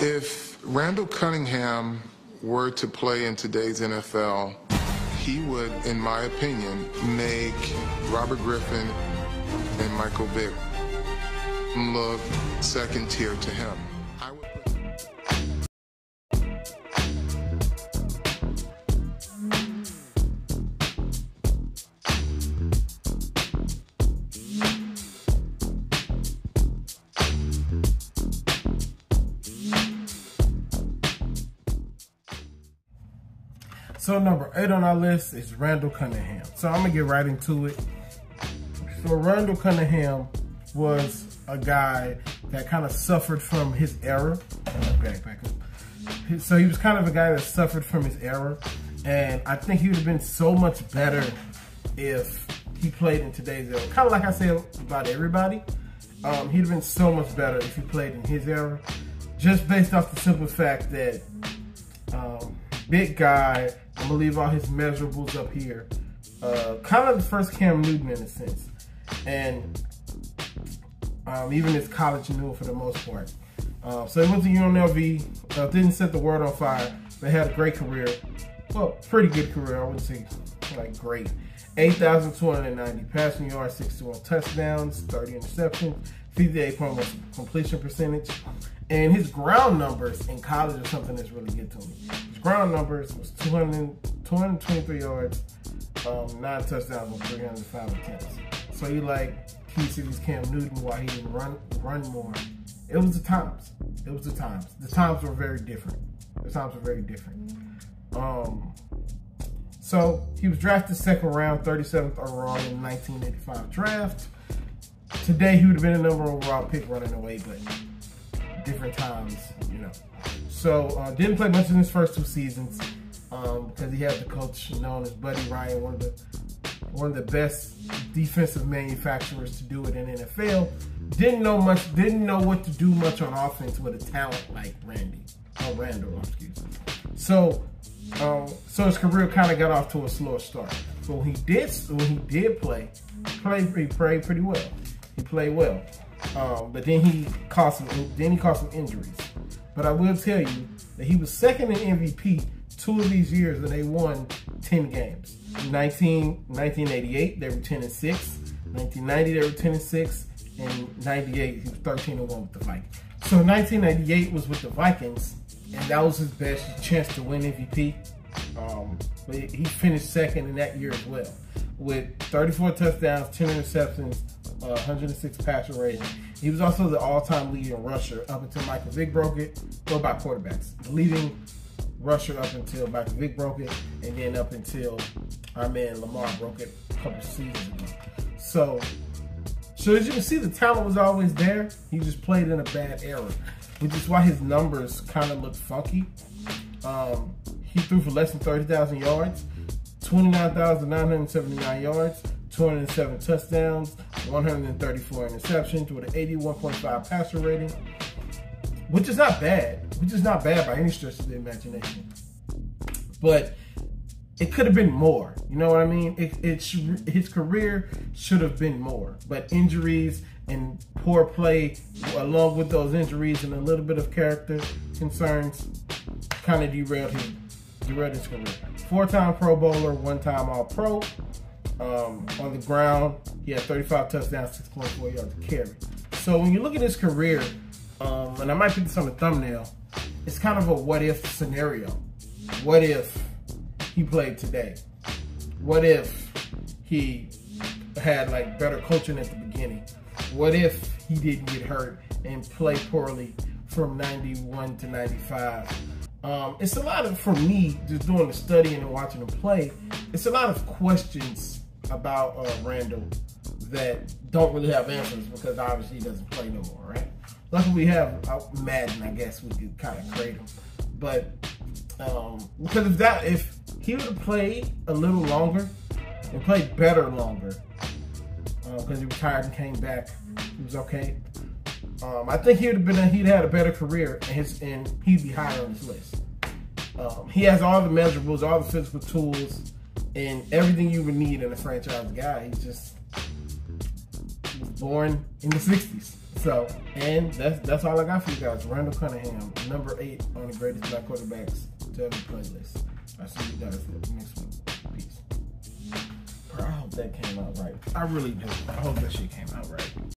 If Randall Cunningham were to play in today's NFL, he would, in my opinion, make Robert Griffin and Michael Vick look second tier to him. So number 8 on our list is Randall Cunningham. So I'm gonna get right into it. So Randall Cunningham was a guy that kind of suffered from his era. Back up. So he was kind of a guy that suffered from his era, and I think he would have been so much better if he played in today's era. Kind of like I said about everybody, he'd have been so much better if he played in his era, just based off the simple fact that big guy. I'm gonna leave all his measurables up here. Kind of the first Cam Newton in a sense, and even his college knew for the most part. So he went to UNLV, didn't set the world on fire, but had a great career. Well, pretty good career. I wouldn't say like great. 8,290 passing yards, 61 touchdowns, 30 interceptions, 58.1 completion percentage. And his ground numbers in college are something that's really good to me. His ground numbers was 223 yards, 9 touchdowns on 305 attempts. So you like, he sees Cam Newton while he didn't run more. It was the times. It was the times. The times were very different. The times were very different. So he was drafted second round, 37th overall in the 1985 draft. Today he would have been a number one overall pick running away, but different times, you know. So didn't play much in his first 2 seasons because he had the coach known as Buddy Ryan, one of the best defensive manufacturers to do it in NFL. Didn't know what to do much on offense with a talent like Randall, excuse me. So his career kind of got off to a slower start. But when he did play, he played pretty well. He played well. But then he caused some injuries. But I will tell you that he was second in MVP 2 of these years, and they won 10 games. 1988, they were 10-6. 1990, they were 10-6. And 98, he was 13-1 with the Vikings. So 1998 was with the Vikings, and that was his best chance to win MVP. But he finished second in that year as well, with 34 touchdowns, 10 interceptions, 106 passer rating. He was also the all-time leading rusher up until Michael Vick broke it. Go by quarterbacks. The leading rusher up until Michael Vick broke it, and then up until our man Lamar broke it a couple seasons ago. So as you can see, the talent was always there. He just played in a bad era, which is why his numbers kind of look funky. He threw for less than 30,000 yards, 29,979 yards, 207 touchdowns, 134 interceptions with an 81.5 passer rating, which is not bad. Which is not bad by any stretch of the imagination. But it could have been more. You know what I mean? His career should have been more. But injuries and poor play, along with those injuries and a little bit of character concerns, kind of derailed his career. 4-time Pro Bowler, 1-time All-Pro. On the ground, he had 35 touchdowns, 6.4 yards a carry. So when you look at his career, and I might put this on the thumbnail, it's kind of a what-if scenario. What if he played today? What if he had like better coaching at the beginning? What if he didn't get hurt and play poorly from 91 to 95? It's a lot of, for me, just doing the studying and watching him play, it's a lot of questions about Randall that don't really have answers because obviously he doesn't play no more, right? Luckily we have Madden, I guess we could kind of create him. But because if he would have played a little longer and played better longer, because he retired and came back, he was okay. I think he'd had a better career, and he'd be higher on this list. He has all the measurables, all the physical tools, and everything you would need in a franchise guy. He was born in the 60s. So, and that's all I got for you guys. Randall Cunningham, number 8 on the greatest black quarterbacks to ever play list. I'll see you guys next week. Peace. Bro, I hope that came out right. I really do. I hope that shit came out right.